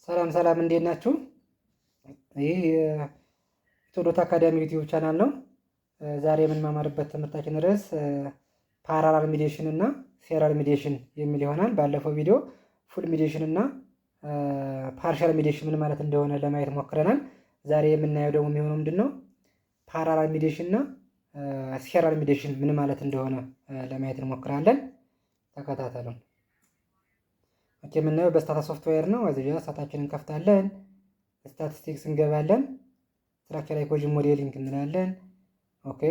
ሰላም ሰላም፣ እንዴት ናችሁ? ይህ የቶዶት አካዳሚ ዩቲዩብ ቻናል ነው። ዛሬ የምንማማርበት ትምህርታችን ርዕስ ፓራላል ሚዲዬሽን እና ሴራል ሚዲዬሽን የሚል ይሆናል። ባለፈው ቪዲዮ ፉል ሚዲዬሽን እና ፓርሻል ሚዲዬሽን ምን ማለት እንደሆነ ለማየት ሞክረናል። ዛሬ የምናየው ደግሞ የሚሆነው ምንድን ነው? ፓራላል ሚዲዬሽን እና ሴራል ሚዲዬሽን ምን ማለት እንደሆነ ለማየት እንሞክራለን። ተከታተሉን። ኦኬ፣ የምናየው በስታታ ሶፍትዌር ነው። እዚህ ጋር ስታታችንን እንከፍታለን። ስታቲስቲክስ እንገባለን። ስትራክቸር ኢኩዌሽን ሞዴሊንግ እንላለን። ኦኬ፣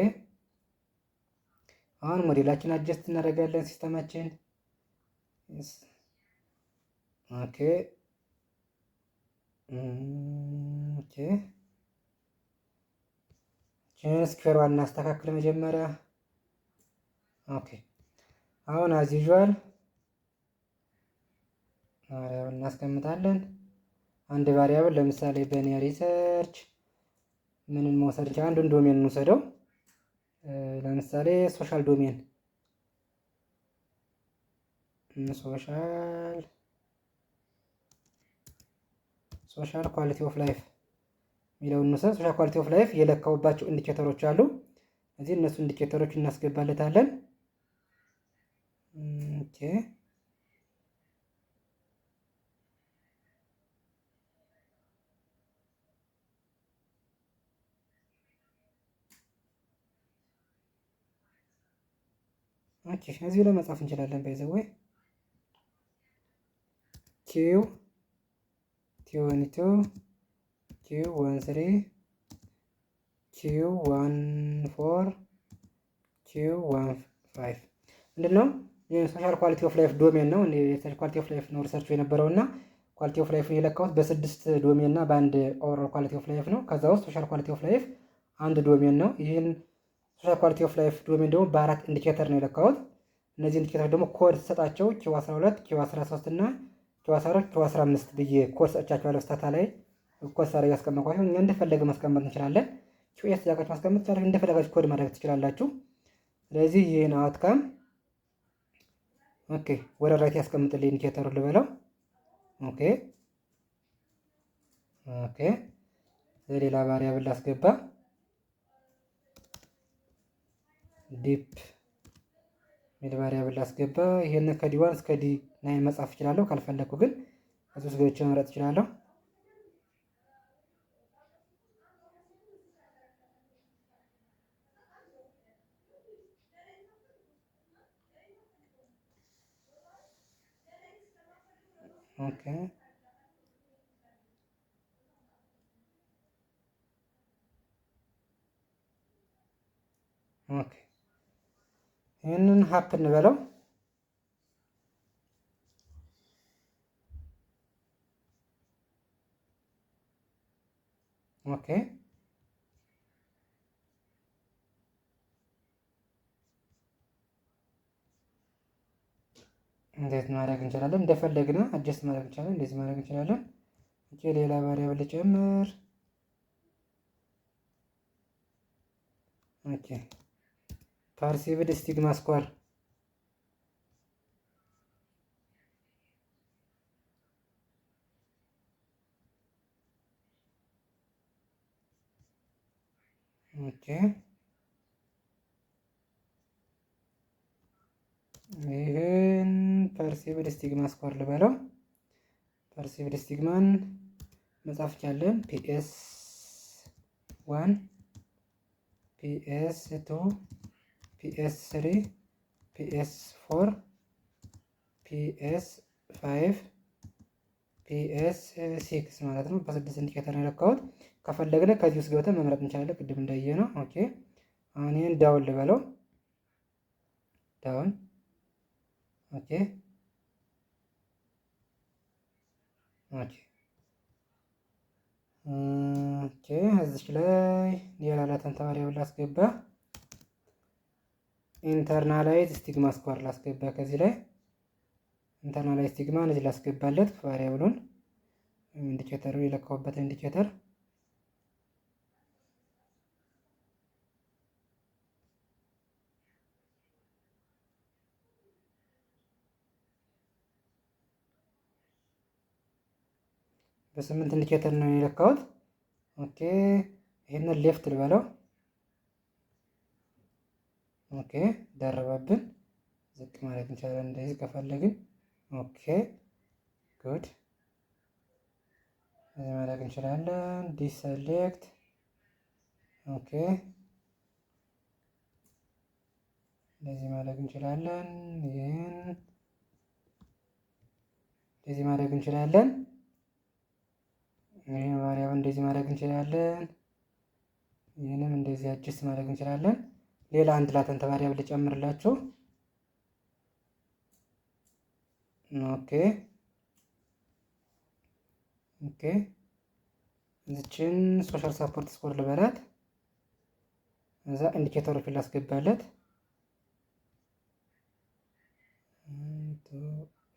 አሁን ሞዴላችን አጀስት እናደርጋለን ሲስተማችን። ኦኬ ኦኬ፣ ስኩዌሯን እናስተካክል መጀመሪያ። ኦኬ፣ አሁን አዝ ዩዥዋል ቫሪያብል እናስቀምጣለን። አንድ ቫሪያብል ለምሳሌ በእኔ ሪሰርች ምንን መውሰድ ይችላል? አንዱን ዶሜን እንውሰደው። ለምሳሌ ሶሻል ዶሜን፣ ሶሻል ኳሊቲ ኦፍ ላይፍ የሚለውን እንውሰድ። ሶሻል ኳሊቲ ኦፍ ላይፍ የለካውባቸው ኢንዲኬተሮች አሉ። እዚህ እነሱ ኢንዲኬተሮች እናስገባለታለን። ኦኬ፣ ኦኬ፣ እዚሁ ላይ መጻፍ እንችላለን። ባይዘው ኪው 22 ኪው 13 ኪው 14 ኪው 15 ምንድን ነው? የሶሻል ኳሊቲ ኦፍ ላይፍ ዶሜን ነው። የሶሻል ኳሊቲ ኦፍ ላይፍ ነው ሪሰርቹ የነበረው እና ኳሊቲ ኦፍ ላይፍን የለካሁት በ6 ዶሜን እና በአንድ ኦቨርኦል ኳሊቲ ኦፍ ላይፍ ነው። ከዛ ውስጥ ሶሻል ኳሊቲ ኦፍ ላይፍ አንድ ዶሜን ነው። ይህን ሶሻል ኳሊቲ ኦፍ ላይፍ ዶሜን ደግሞ በ4 ኢንዲኬተር ነው የለካሁት። እነዚህ ኢንዲኬተር ደግሞ ኮድ ሰጣቸው ኪው 12 ኪው 13 እና ኪው 14 ኪው 15 ብዬ ኮድ ሰጥቻቸዋለሁ። ስታታ ላይ ኮድ ሳደርግ ያስቀመጥኳቸው። እኛ እንደፈለገ ማስቀመጥ እንችላለን። ኪው ኤስ ያቃችሁ ማስቀመጥ ይችላል። እንደፈለጋችሁ ኮድ ማድረግ ትችላላችሁ። ስለዚህ ይህን አውትካም ኦኬ ወደ ራይት ያስቀምጥልኝ ኢንዲኬተሩን ልበለው። ኦኬ ኦኬ፣ ሌላ ቫሪያብል ላስገባ። ዲፕ ሚል ቫሪያብል ላስገባ። ይሄን ከዲ1 እስከ ዲ9 መጻፍ እችላለሁ። ካልፈለኩ ግን እዚህ ውስጥ ገብቼ መምረጥ እችላለሁ። ኦኬ ኦኬ፣ ይህንን ሀፕ እንበለው። ኦኬ እንዴት ማድረግ እንችላለን? እንደፈለግን አጀስት ማድረግ እንችላለን። እንደዚህ ማድረግ እንችላለን። ኦኬ፣ ሌላ ቫሪያብል ልጨምር። ኦኬ፣ ፐርሲቭድ ስቲግማ ስኳር ኦኬ፣ ይህን ፐርሲቭድ ስቲግማ ስኳር ልበለው። ፐርሲቭድ ስቲግማን መጻፍ ቻለን። ፒኤስ 1 ፒኤስ 2 ፒኤስ 3 ፒኤስ 4 ፒኤስ 5 ፒኤስ 6 ማለት ነው። በ6 ኢንዲኬተር ነው የለካሁት። ከፈለግን ከዚህ ውስጥ ገብተን መምረጥ እንችላለን። ቅድም እንዳየ ነው። ኦኬ፣ አሁን ይህን ዳውን ልበለው። ዳውን ኦኬ ኦኬ ኦኬ፣ እዚች ላይ ሌላ ላተንት ቫሪያብል ላስገባ። ኢንተርናላይዝ ስቲግማ ስኳር ላስገባ። ከዚህ ላይ ኢንተርናላይዝ ስቲግማን እዚህ ላስገባለት ቫሪያብሉን ኢንዲኬተሩ የለካሁበትን ኢንዲኬተር። በ8 ኢንዲኬተር ነው የለካሁት። ኦኬ ይሄንን ሌፍት ልበለው። ኦኬ ደረበብን። ዝቅ ማለት እንችላለን እንደዚህ ከፈለግን። ኦኬ ጉድ እዚህ ማድረግ እንችላለን። ዲሰሌክት ኦኬ እንደዚህ ማድረግ እንችላለን። ይህን እንደዚህ ማድረግ እንችላለን። ይህን ቫሪያብል እንደዚህ ማድረግ እንችላለን። ይህንም እንደዚህ አጅስት ማድረግ እንችላለን። ሌላ አንድ ላተንት ቫሪያብል ልጨምርላችሁ። ኦኬ ኦኬ እዚችን ሶሻል ሳፖርት ስኮር ልበላት። እዛ ኢንዲኬተሮችን ላስገባለት።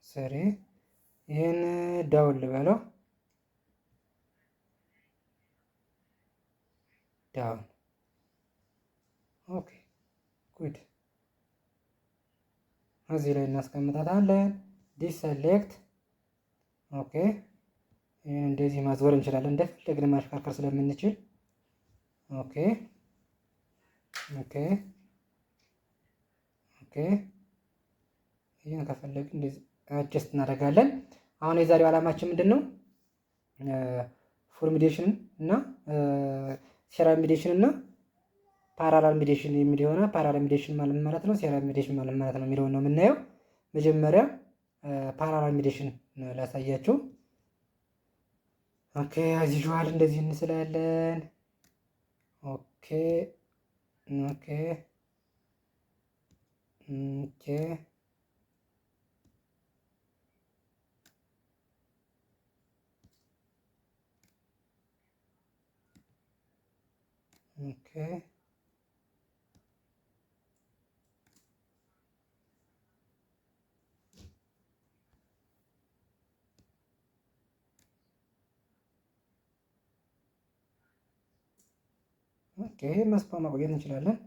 ሰሪ ይህን ዳውን ልበለው። ዳውን ኦኬ ጉድ። እዚህ ላይ እናስቀምጣታለን። ዲሰሌክት ኦኬ ይህን እንደዚህ ማዝወር እንችላለን እንደፈለግን ማሽከርከር ስለምንችል። ኦኬ ኦኬ ኦኬ ይህን ከፈለግን እንደዚህ አጀስት እናደርጋለን። አሁን የዛሬው ዓላማችን ምንድን ነው? ፉል ሚዲዬሽን እና ሴራል ሚዲዬሽን እና ፓራላል ሚዲዬሽን የሚል የሆነ ፓራላል ሚዲዬሽን ማለት ነው፣ ሴራል ሚዲዬሽን ማለት ነው የሚለውን ነው የምናየው። መጀመሪያ ፓራላል ሚዲዬሽን ላሳያችሁ። ኦኬ አዝ ዩዥዋል እንደዚህ እንስላለን። ኦኬ ኦኬ ኦኬ ኦኬ ኦኬ መስፋ ማቆየት እንችላለን።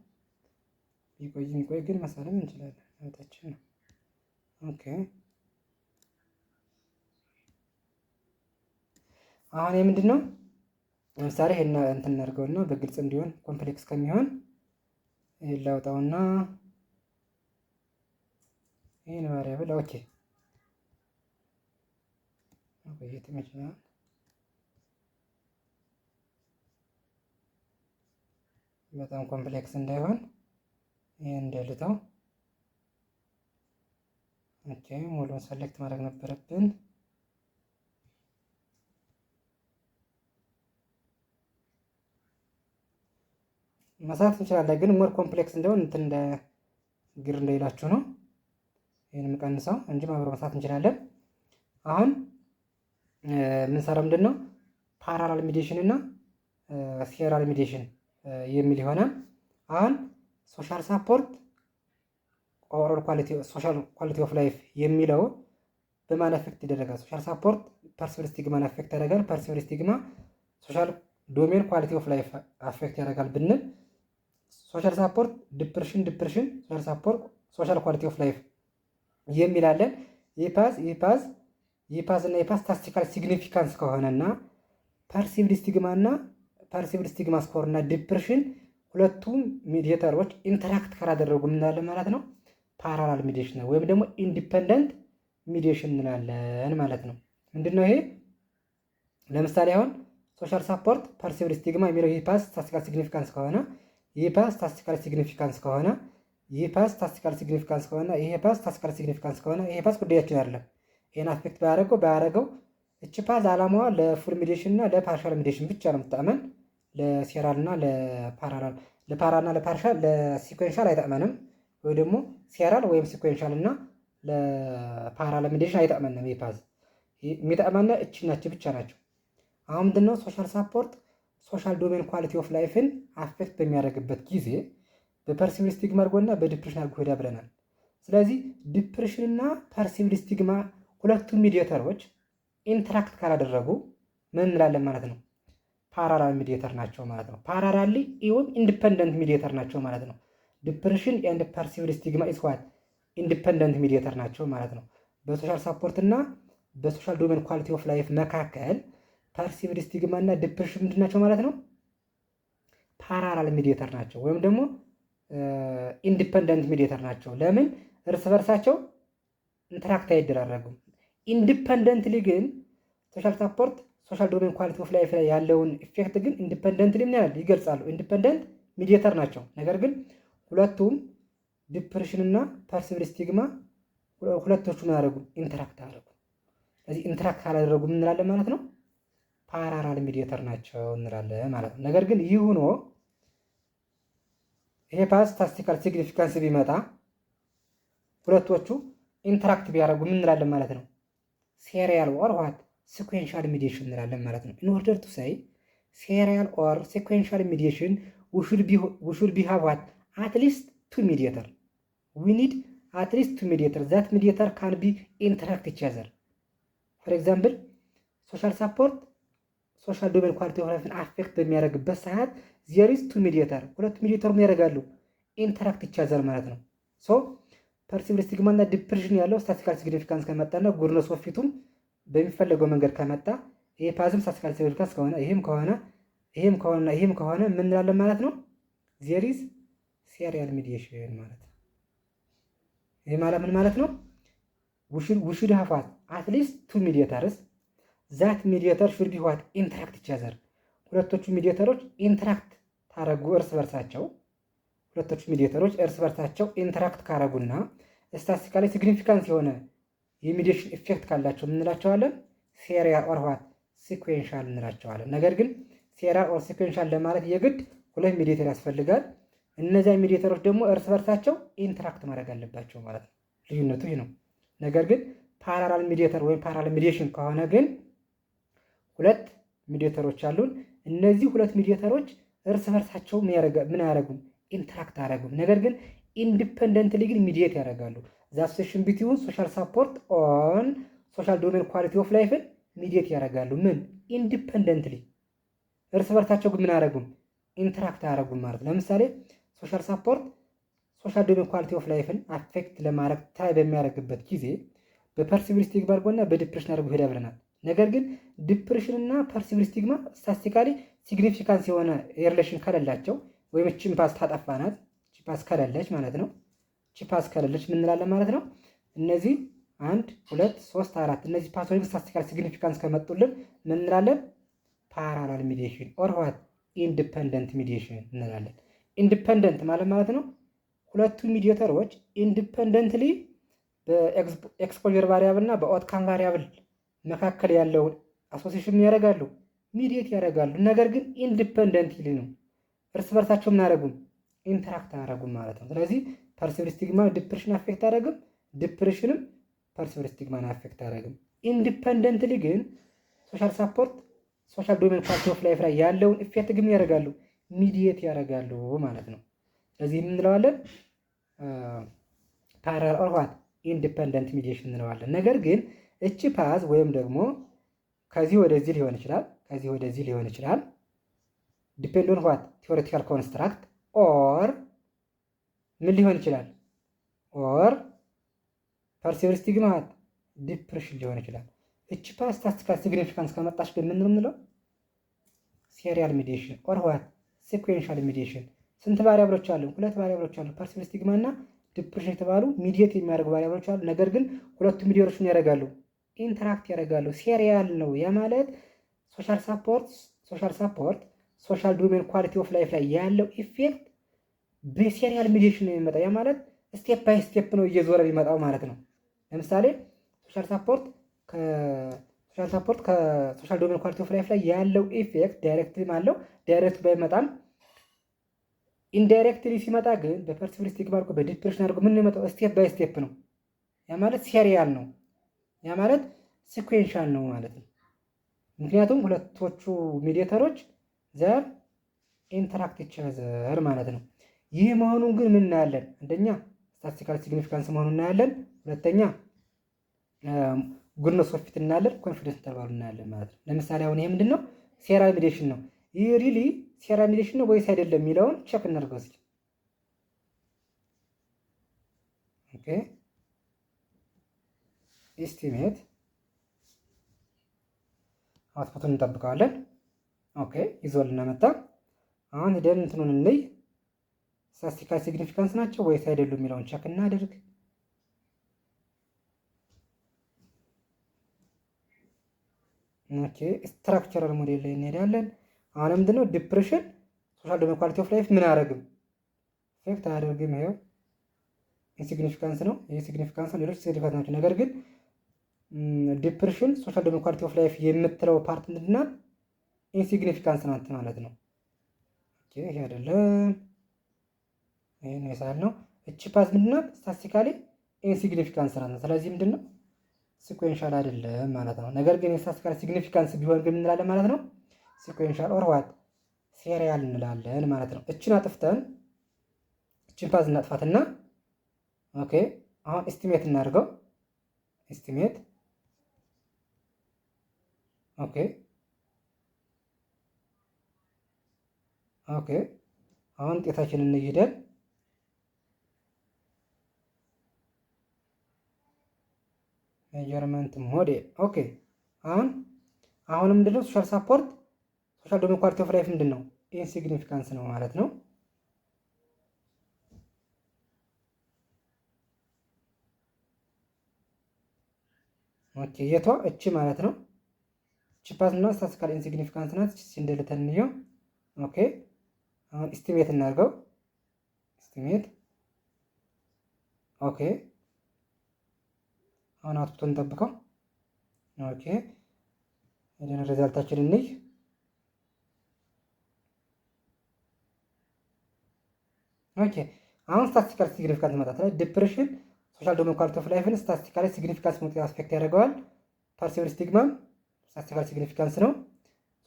የሚቆይ ግን መሳለም እንችላለን። መብታችን ነው። ኦኬ አሁን ምንድን ነው ለምሳሌ ይሄን እንትን እናድርገውና በግልጽ እንዲሆን ኮምፕሌክስ ከሚሆን ይሄን ላውጣውና ይሄን ቫሪያብል ኦኬ ማቆየት እንችላለን። በጣም ኮምፕሌክስ እንዳይሆን ይሄን እንደልተው። ኦኬ ሙሉን ሰሌክት ማድረግ ነበረብን። መስራት እንችላለን፣ ግን ሞር ኮምፕሌክስ እንደሆን እንትን እንደ ግር እንደይላችሁ ነው ይሄን የምቀንሰው እንጂ ማብሮ መስራት እንችላለን። አሁን የምንሰራው ምንድን ነው? ፓራላል ሚዲዬሽን እና ሴራል ሚዲዬሽን የሚል ይሆናል። አሁን ሶሻል ሳፖርት ኦቨርኦል ኳሊቲ ሶሻል ኳሊቲ ኦፍ ላይፍ የሚለው በማን አፌክት ይደረጋል? ሶሻል ሳፖርት ፐርሲቨር ስቲግማን አፌክት ያደርጋል። ፐርሲቨር ስቲግማ ሶሻል ዶሜን ኳሊቲ ኦፍ ላይፍ አፌክት ያደርጋል ብንል ሶሻል ሳፖርት ዲፕሬሽን ሶሻል ሳፖርት ሶሻል ኳሊቲ ኦፍ ላይፍ የሚላለን። የፓዝ እና የፓዝ ስታቲስቲካል ሲግኒፊካንስ ከሆነና ፐርሲቭድ ስቲግማ እና ፐርሲቭድ ስቲግማ ስኮር እና ዲፕሬሽን ሁለቱም ሚዲዬተሮች ኢንተራክት ካላደረጉ እንላለን ማለት ነው ፓራላል ሚዲዬሽን ነው፣ ወይም ደግሞ ኢንዲፔንደንት ሚዲዬሽን እንላለን ማለት ነው። ምንድነው ይሄ? ለምሳሌ አሁን ሶሻል ሳፖርት ፐርሲቭድ ስቲግማ የሚለው የፓዝ ስታቲስቲካል ሲግኒፊካንስ ከሆነ የፓዝ ስታቲስቲካል ሲግኒፊካንስ ከሆነ የፓዝ ስታቲስቲካል ሲግኒፊካንስ ከሆነ ይሄ ፓዝ ስታቲስቲካል ሲግኒፊካንስ ከሆነ ይሄ ፓዝ ጉዳያችን አይደለም። ይሄን አፌክት ባያደረገው እቺ ፓዝ ዓላማዋ ለፉል ሚዲዬሽን እና ለፓርሻል ሚዲዬሽን ብቻ ነው የምትጠቅመን። ለሴራል እና ለፓራ እና ለፓርሻል ለሲኩዌንሻል አይጠቅመንም፣ ወይ ደግሞ ሴራል ወይም ሲኩዌንሻል እና ለፓራላል ሚዲዬሽን አይጠቅመንም። ይሄ ፓዝ የሚጠቅመን እቺ ናቸው ብቻ ናቸው። አሁን ምንድነው ሶሻል ሳፖርት ሶሻል ዶሜን ኳሊቲ ኦፍ ላይፍን አፌክት በሚያደርግበት ጊዜ በፐርሲቭድ ስቲግማ አድርጎና በዲፕሬሽን አድርጎ ሄዳ ብለናል። ስለዚህ ዲፕሬሽን እና ፐርሲቭድ ስቲግማ ሁለቱም ሚዲዬተሮች ኢንተራክት ካላደረጉ ምን እንላለን ማለት ነው? ፓራላል ሚዲዬተር ናቸው ማለት ነው። ፓራላሊ ኢውን ኢንዲፔንደንት ሚዲዬተር ናቸው ማለት ነው። ዲፕሬሽን ኤንድ ፐርሲቭድ ስቲግማ ኢዝ ዋት ኢንዲፔንደንት ሚዲዬተር ናቸው ማለት ነው። በሶሻል ሳፖርት እና በሶሻል ዶሜን ኳሊቲ ኦፍ ላይፍ መካከል ፐርሲቭድ ስቲግማ እና ዲፕሬሽን ምንድን ናቸው ማለት ነው? ፓራላል ሚዲየተር ናቸው ወይም ደግሞ ኢንዲፐንደንት ሚዲየተር ናቸው። ለምን እርስ በርሳቸው ኢንተራክት አይደራረጉም። ኢንዲፐንደንትሊ ግን ሶሻል ሳፖርት ሶሻል ዶሜን ኳሊቲ ኦፍ ላይፍ ላይ ያለውን ኢፌክት ግን ኢንዲፐንደንትሊ ምን ያህል ይገልጻሉ። ኢንዲፐንደንት ሚዲየተር ናቸው። ነገር ግን ሁለቱም ዲፕሬሽን እና ፐርሲቭድ ስቲግማ ሁለቶቹ ምን ያደርጉ ኢንተራክት አደረጉ። ስለዚህ ኢንተራክት ካላደረጉ ምን እንላለን ማለት ነው? ፓራላል ሚዲየተር ናቸው እንላለን ማለት ነው። ነገር ግን ይህ ሆኖ ይሄ ፓዝ ስታቲስቲካል ሲግኒፊካንስ ቢመጣ ሁለቶቹ ኢንተራክት ቢያደርጉ ምን እንላለን ማለት ነው? ሴሪያል ኦር ዋት ሲኩዌንሻል ሚዲዬሽን እንላለን ማለት ነው። ኢን ኦርደር ቱ ሳይ ሴሪያል ኦር ሲኩዌንሻል ሚዲዬሽን ዊ ሹድ ቢ ሃቭ ዋት አትሊስት ቱ ሚዲየተር ዊ ኒድ አትሊስት ቱ ሚዲየተር ዛት ሚዲየተር ካን ቢ ኢንተራክት ኢች አዘር ፎር ኤግዛምፕል ሶሻል ሳፖርት ሶሻል ዶሜን ኳሊቲ ኦፍ ላይፍን አፌክት በሚያደርግበት ሰዓት ዜር ኢዝ ቱ ሚዲየተር ሁለቱ ሚዲየተር ምን ያደርጋሉ? ኢንተራክት ኢች አዘር ማለት ነው። ሶ ፐርሲቭድ ስቲግማ እና ዲፕሬሽን ያለው ስታቲስቲካል ሲግኒፊካንስ ከመጣና ጉድነስ ኦፍ ፊቱም በሚፈለገው መንገድ ከመጣ ይሄ ፓዝም ስታቲስቲካል ሲግኒፊካንስ ከሆነ ይሄም ከሆነ ምን እንላለን ማለት ነው? ዜር ኢዝ ሴሪያል ሚዲዬሽን ማለት ነው። ይሄ ማለት ምን ማለት ነው? ዊ ሹድ ሃቭ አትሊስት ቱ ሚዲየተርስ ዛት ሚዲየተር ሹድ ቢ ዋት ኢንተራክት ኢች አዘር ሁለቶቹ ሚዲየተሮች ኢንተራክት ታረጉ እርስ በርሳቸው ሁለቶቹ ሚዲየተሮች እርስ በርሳቸው ኢንተራክት ካረጉና ስታቲስቲካሊ ሲግኒፊካንስ የሆነ የሚዲዬሽን ኢፌክት ካላቸው እንላቸዋለን ሴሪያል ኦር ዋት ሲኩዌንሻል እንላቸዋለን። ነገር ግን ሴሪያል ኦር ሲኩዌንሻል ለማለት የግድ ሁለት ሚዲየተር ያስፈልጋል። እነዚያ ሚዲየተሮች ደግሞ እርስ በርሳቸው ኢንተራክት ማድረግ አለባቸው ማለት ነው። ልዩነቱ ይህ ነው። ነገር ግን ፓራላል ሚዲየተር ወይም ፓራላል ሚዲዬሽን ከሆነ ግን ሁለት ሚዲየተሮች አሉን። እነዚህ ሁለት ሚዲየተሮች እርስ በርሳቸው ምን አያደርጉም? ኢንተራክት አያደርጉም። ነገር ግን ኢንዲፐንደንትሊ ግን ሚዲየት ያደርጋሉ። ዘ አሶሲዬሽን ቢትዊን ሶሻል ሳፖርት ኦን ሶሻል ዶሜን ኳሊቲ ኦፍ ላይፍን ሚዲየት ያደርጋሉ። ምን ኢንዲፐንደንትሊ እርስ በርሳቸው ግን ምን አያደርጉም? ኢንተራክት አያደርጉም ማለት ነው። ለምሳሌ ሶሻል ሳፖርት ሶሻል ዶሜን ኳሊቲ ኦፍ ላይፍን አፌክት ለማድረግ ትራይ በሚያደርግበት ጊዜ በፐርሲቭድ ስቲግማ አድርጎና በዲፕሬሽን አድርጎ ሄዳ ብለናል። ነገር ግን ዲፕሬሽን እና ፐርሲቭድ ስቲግማ ስታቲስቲካሊ ሲግኒፊካንስ የሆነ የሪሌሽን ከሌላቸው ወይም ቺምፓስ ታጠፋናት ቺምፓስ ከሌለች ማለት ነው። ቺምፓስ ከሌለች ምን እንላለን ማለት ነው? እነዚህ 1 2 3 4 እነዚህ ፓስወርድ ስታቲስቲካል ሲግኒፊካንስ ከመጡልን ምን እንላለን? ፓራላል ሚዲዬሽን ኦር ዋት ኢንዲፐንደንት ሚዲዬሽን እንላለን። ኢንዲፐንደንት ማለት ነው ሁለቱ ሚዲየተሮች ኢንዲፐንደንትሊ በኤክስፖዠር ቫሪያብል እና በአውትካም ቫሪያብል መካከል ያለውን አሶሲዬሽን ያደርጋሉ፣ ሚዲየት ያደርጋሉ። ነገር ግን ኢንዲፐንደንትሊ ነው። እርስ በርሳቸው ምን አያደርጉም? ኢንተራክት አያደርጉም ማለት ነው። ስለዚህ ፐርሲቭድ ስቲግማ ዲፕሬሽን አፌክት አያደርግም፣ ዲፕሬሽንም ፐርሲቭድ ስቲግማን አፌክት አያደርግም። ኢንዲፐንደንትሊ ግን ሶሻል ሳፖርት ሶሻል ዶሜን ኳሊቲ ኦፍ ላይፍ ላይ ያለውን ኢፌክት ግን ያደርጋሉ፣ ሚዲየት ያደርጋሉ ማለት ነው። ስለዚህ እንለዋለን ፓራላል ኦር ዋት ኢንዲፐንደንት ሚዲዬሽን እንለዋለን። ነገር ግን እቺ ፓዝ ወይም ደግሞ ከዚህ ወደዚህ ሊሆን ይችላል፣ ከዚህ ወደዚህ ሊሆን ይችላል። ዲፔንድ ኦን ዋት ቲዎሬቲካል ኮንስትራክት ኦር ምን ሊሆን ይችላል? ኦር ፐርሲቭድ ስቲግማ ዋት ዲፕሬሽን ሊሆን ይችላል። እቺ ፓዝ ስታቲስቲካል ሲግኒፊካንስ ከመጣች ግን ምን እንለው? ሴሪያል ሚዲዬሽን ኦር ዋት ሲኩዌንሻል ሚዲዬሽን። ስንት ቫሪያብሎች አሉ? ሁለት ቫሪያብሎች አሉ። ፐርሲቭድ ስቲግማ እና ዲፕሬሽን የተባሉ ሚዲየት የሚያደርጉ ቫሪያብሎች አሉ። ነገር ግን ሁለቱ ሚዲየሮችን ያደርጋሉ፣ ኢንተራክት ያደርጋሉ። ሴሪያል ነው። ያ ማለት ሶሻል ሳፖርት ሶሻል ዶሜን ኳሊቲ ኦፍ ላይፍ ላይ ያለው ኢፌክት በሴሪያል ሚዲዬሽን ነው የሚመጣው። ያ ማለት ስቴፕ ባይ ስቴፕ ነው እየዞረ የሚመጣው ማለት ነው። ለምሳሌ ሶሻል ሳፖርት ከሶሻል ዶሜን ኳሊቲ ኦፍ ላይፍ ላይ ያለው ኢፌክት ዳይሬክትሊ አለው። ዳይሬክት ባይመጣም ኢንዳይሬክትሊ ሲመጣ ግን በፐርሲቭድ ስቲግማ አድርጎ በዲፕሬሽን አድርጎ ምን የሚመጣው ስቴፕ ባይ ስቴፕ ነው። ያ ማለት ሴሪያል ነው። ያ ማለት ሲኩዌንሻል ነው ማለት ነው። ምክንያቱም ሁለቶቹ ሚዲየተሮች ዘር ኢንተራክት ኢች አዘር ማለት ነው። ይህ መሆኑን ግን ምን እናያለን? አንደኛ ስታቲስቲካል ሲግኒፊካንስ መሆኑን እናያለን። ሁለተኛ ጉድነስ ኦፍ ፊት እናያለን። ኮንፊደንስ ኢንተርቫል እናያለን ማለት ነው። ለምሳሌ አሁን ይሄ ምንድን ነው? ሴሪያል ሚዲዬሽን ነው። ይህ ሪሊ ሴሪያል ሚዲዬሽን ነው ወይስ አይደለም የሚለውን ቼክ እናድርገው እስኪ። ኦኬ ኤስቲሜት አውትፑቱን እንጠብቀዋለን። ኦኬ ይዞልን መጣ። አሁን ሄደን እንትኑን እንይ። ስታቲስቲካል ሲግኒፊካንስ ናቸው ወይስ አይደሉም የሚለውን ቸክ እናድርግ። ኦኬ ስትራክቸራል ሞዴል ላይ እንሄዳለን። አሁን ምንድነው ዲፕሬሽን ሶሻል ዶሜን ኳሊቲ ኦፍ ላይፍ ምን አያደርግም? ኢፌክት አያደርግም። ይሄው ኢንሲግኒፊካንስ ነው። ይሄ ሲግኒፊካንስ ነው፣ ሌሎች ሲግኒፊካንስ ናቸው። ነገር ግን ዲፕሬሽን ሶሻል ዶሜን ኳሊቲ ኦፍ ላይፍ የምትለው ፓርት ምንድን ናት? ኢንሲግኒፊካንስ ናት ማለት ነው። ኦኬ ይሄ አይደለም፣ ይሄ ነው የሳል ነው። እቺ ፓርት ምንድን ናት? ስታቲስቲካሊ ኢንሲግኒፊካንስ ናት። ስለዚህ ምንድን ነው ሲኩዌንሻል አይደለም ማለት ነው። ነገር ግን የስታቲስቲካል ሲግኒፊካንስ ቢሆን ግን እንላለን ማለት ነው ሲኩዌንሻል ኦር ዋት ሴሪያል እንላለን ማለት ነው። እችን አጥፍተን እችን ፓዝ እናጥፋትና ኦኬ አሁን ኤስቲሜት እናድርገው። ኤስቲሜት ኦኬ ኦኬ አሁን ውጤታችንን እንይደን ሜጀርመንት ሞዴል ኦኬ አሁንም ምንድነው ሶሻል ሳፖርት ሶሻል ዶሜን ኳሊቲ ኦፍ ላይፍ ምንድን ነው? ኢንሲግኒፊካንስ ነው ማለት ነው። ኦኬ የቷ እቺ ማለት ነው። እቺ ፓስ እና ስታቲስቲካል ኢንሲግኒፊካንስ ናት። እቺ እንደልተን ነው። ኦኬ አሁን ኤስቲሜት እናድርገው። ኤስቲሜት ኦኬ አሁን አውትፑቱን እንጠብቀው። ኦኬ ወደ ሪዛልታችን እንይ። ኦኬ አሁን ስታቲስቲካል ሲግኒፊካንስ መጣት ላይ ዲፕሬሽን ሶሻል ዶሜን ኳሊቲ ኦፍ ላይፍን ስታቲስቲካሊ ሲግኒፊካንስ ሞት አስፔክት ያደርገዋል። ፐርሲቨር ስቲግማም ስታቲስቲካል ሲግኒፊካንስ ነው።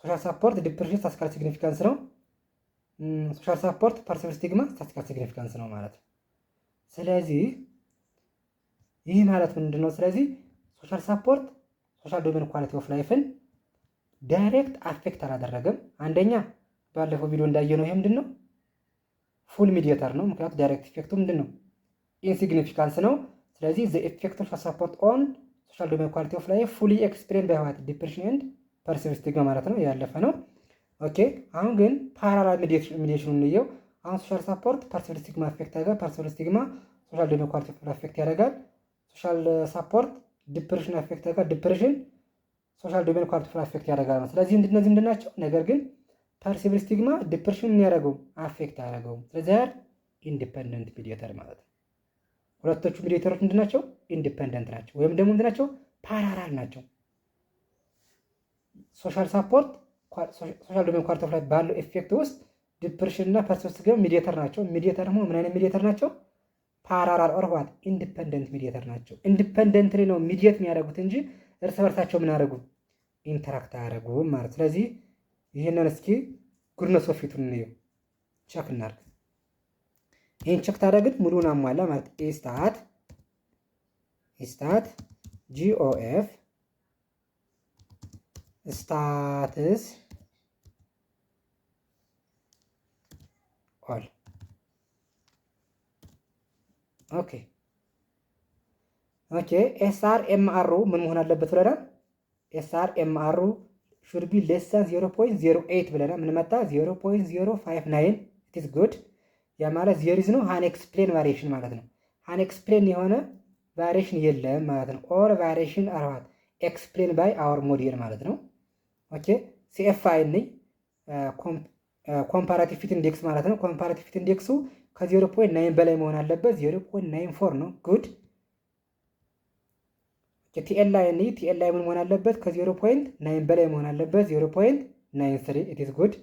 ሶሻል ሳፖርት ዲፕሬሽን ስታቲስቲካል ሲግኒፊካንስ ነው። ሶሻል ሳፖርት ፐርሲቨር ስቲግማ ስታቲስቲካል ሲግኒፊካንስ ነው ማለት ነው። ስለዚህ ይህ ማለት ምንድን ነው? ስለዚህ ሶሻል ሳፖርት ሶሻል ዶሜን ኳሊቲ ኦፍ ላይፍን ዳይሬክት አፌክት አላደረገም። አንደኛ ባለፈው ቪዲዮ እንዳየነው ይሄ ምንድን ነው ፉል ሚዲየተር ነው። ምክንያቱም ዳይሬክት ኢፌክቱ ምንድን ነው ኢንሲግኒፊካንስ ነው። ስለዚህ ዘ ኢፌክት ኦፍ ሳፖርት ኦን ሶሻል ዶሜን ኳሊቲ ኦፍ ላይፍ ፉሊ ኤክስፕሌን ባይ ዋት ዲፕሬሽን ኤንድ ፐርሲቨር ስቲግማ ማለት ነው። ያለፈ ነው። ኦኬ አሁን ግን ፓራላል ሚዲዬሽኑን እንየው። አሁን ሶሻል ሳፖርት ፐርሲቨር ስቲግማ አፌክት ያደርጋል። ፐርሲቨር ስቲግማ ሶሻል ዶሜን ኳሊቲ ኦፍ ላይፍ አፌክት ያደርጋል። ሶሻል ሳፖርት ዲፕሬሽን አፌክት ያደርጋል። ዲፕሬሽን ሶሻል ዶሜን ኳሊቲ ኦፍ ላይፍ አፌክት ያደርጋል ነው። ስለዚህ እነዚህ ምንድን ናቸው? ነገር ግን ፐርሲቨር ስቲግማ ዲፕሬሽን ምን ያደርገው አፌክት ያደርገው። ስለዚህ ኢንዲፔንደንት ሚዲየተር ማለት ነው። ሁለቶቹ ሚዲየተሮች ምንድን ናቸው? ኢንዲፔንደንት ናቸው ወይም ደግሞ ምንድን ናቸው? ፓራላል ናቸው። ሶሻል ሳፖርት ሶሻል ዶሜን ኳሊቲ ኦፍ ላይፍ ባለው ኢፌክት ውስጥ ዲፕሬሽን እና ፐርሲቨር ስቲግማ ሚዲየተር ናቸው። ሚዲየተር ደግሞ ምን አይነት ሚዲየተር ናቸው? ፓራላል ኦር ዋት ኢንዲፔንደንት ሚዲየተር ናቸው። ኢንዲፔንደንትሊ ነው ሚዲየት የሚያደርጉት እንጂ እርስ በርሳቸው ምን ያደርጉ ኢንተራክት አያደርጉም ማለት። ስለዚህ ይህንን እስኪ ጉድነስ ኦፍ ፊቱን እንየው፣ ቸክ እናድርግ። ይህን ቸክ ታደርግን ሙሉውን አሟላ ማለት ስታት ጂኦኤፍ ስታትስ ኦል ኦኬ ኤስአር ኤምአሩ ምን መሆን አለበት ብለናል? ኤስአር ኤምአሩ ሹድ ቢ ሌስ ዛን 0.08 ብለናል። ምን መጣ? 0.059 ኢት ኢዝ ጉድ። ያ ማለት ዜር ኢዝ ኖ አንኤክስፕሌን ቫሪዬሽን ማለት ነው። አንኤክስፕሌን የሆነ ቫሪዬሽን የለም ማለት ነው። ኦር ቫሪዬሽን አር ዋት ኤክስፕሌን ባይ አወር ሞዴል ማለት ነው። ኦኬ ሲኤፍአይ ነኝ ኮምፓራቲቭ ፊት ኢንዴክስ ማለት ነው። ኮምፓራቲቭ ፊት ኢንዴክሱ ከ0.9 በላይ መሆን አለበት። 0.94 ነው። ጉድ ቲኤልአይ ነኝ ቲኤልአይ ምን መሆን አለበት? ከ0.9 በላይ መሆን አለበት። 0.93 ኢት ኢዝ ጉድ።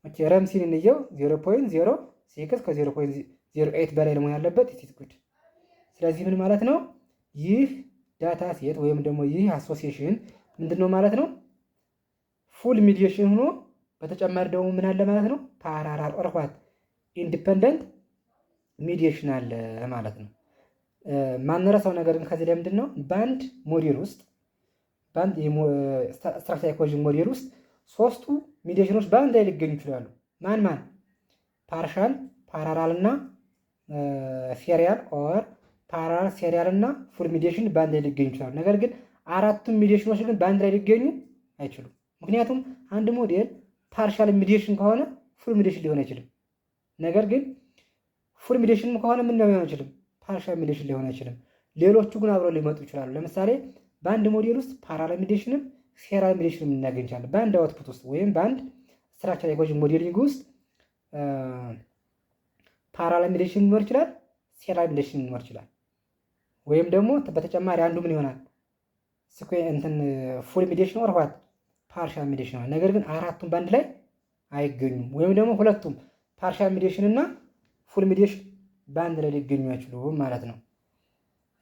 ኦኬ ረምሲን እንየው 0.06 ከ0.08 በላይ መሆን አለበት። ኢት ኢዝ ጉድ። ስለዚህ ምን ማለት ነው? ይህ ዳታ ሴት ወይም ደግሞ ይህ አሶሲዬሽን ምንድነው ማለት ነው? ፉል ሚዲዬሽን ሆኖ በተጨማሪ ደግሞ ምን አለ ማለት ነው? ፓራላል ኦር ዋት ኢንዲፔንደንት ሚዲዬሽን አለ ማለት ነው። ማንረሳው ነገር ግን ከዚህ ላይ ምንድን ነው በአንድ ሞዴል ውስጥ በአንድ ስትራክቸራል ኢኩዌሽን ሞዴል ውስጥ ሶስቱ ሚዲዬሽኖች በአንድ ላይ ሊገኙ ይችላሉ። ማን ፓርሻል፣ ፓራላል እና ሴሪያል ኦር ፓራላል፣ ሴሪያል እና ፉል ሚዲዬሽን በአንድ ላይ ሊገኙ ይችላሉ። ነገር ግን አራቱም ሚዲዬሽኖች ግን በአንድ ላይ ሊገኙ አይችሉም። ምክንያቱም አንድ ሞዴል ፓርሻል ሚዲዬሽን ከሆነ ፉል ሚዲዬሽን ሊሆን አይችልም። ነገር ግን ፉል ሚዲዬሽን ከሆነ ምን ሊሆን አይችልም? ፓርሻል ሚዲዬሽን ሊሆን አይችልም። ሌሎቹ ግን አብረው ሊመጡ ይችላሉ። ለምሳሌ በአንድ ሞዴል ውስጥ ፓራላል ሚዲዬሽንም ሴራል ሚዲዬሽንም እናገኝ እንችላለን። በአንድ አውትፑት ውስጥ ወይም በአንድ ስትራክቸር ኢኩዌሽን ሞዴሊንግ ውስጥ ፓራላል ሚዲዬሽን ሊኖር ይችላል፣ ሴራል ሚዲዬሽን ሊኖር ይችላል። ወይም ደግሞ በተጨማሪ አንዱ ምን ይሆናል? ፉል ሚዲዬሽን ኦር ዋት ፓርሻል ሚዲዬሽን ነው። ነገር ግን አራቱም በአንድ ላይ አይገኙም። ወይም ደግሞ ሁለቱም ፓርሻል ሚዲዬሽን እና ፉል ሚዲዬሽን በአንድ ላይ ሊገኙ አይችሉም ማለት ነው።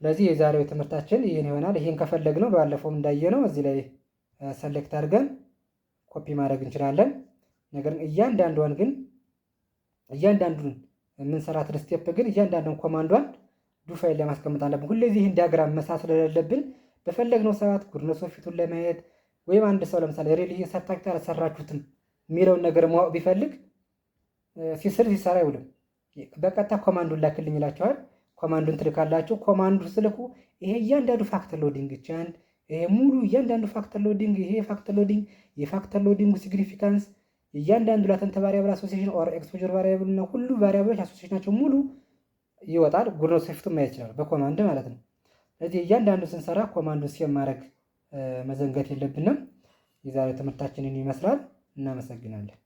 ስለዚህ የዛሬው ትምህርታችን ይህን ይሆናል። ይህን ከፈለግነው ባለፈው እንዳየነው እዚህ ላይ ሰሌክት አድርገን ኮፒ ማድረግ እንችላለን። ነገር ግን እያንዳንዱን የምንሰራትን ስቴፕ ግን እያንዳንዱን ኮማንዷን ዱ ፋይል ላይ ማስቀመጥ አለብን። ሁሌዚህ ይህን ዲያግራም መሳት ስለሌለብን በፈለግነው ሰዓት ጉድነስ ፊቱን ለማየት ወይም አንድ ሰው ለምሳሌ ሬሊ ሰርታችሁ አልሰራችሁትም የሚለውን ነገር ማወቅ ቢፈልግ ሲሰራ አይውልም። በቀጥታ ኮማንዱን ላክልኝ ይላችኋል። ኮማንዱን ትልካላችሁ። ኮማንዱ ስልኩ ይሄ እያንዳንዱ ፋክተር ሎዲንግ ይቻላል። ይሄ ሙሉ እያንዳንዱ ፋክተር ሎዲንግ ይሄ ፋክተር ሎዲንግ የፋክተር ሎዲንግ ሲግኒፊካንስ እያንዳንዱ ላተንት ቫሪያብል አሶሲዬሽን ኦር ኤክስፖዠር ቫሪያብል እና ሁሉ ቫሪያብሎች አሶሲዬሽናቸው ሙሉ ይወጣል። ጉድነስ ፊቱን ማየት ይችላል በኮማንድ ማለት ነው። ስለዚህ እያንዳንዱ ስንሰራ ኮማንዱን ሴቭ ማድረግ መዘንጋት የለብንም። የዛሬው ትምህርታችንን ይመስላል። እናመሰግናለን።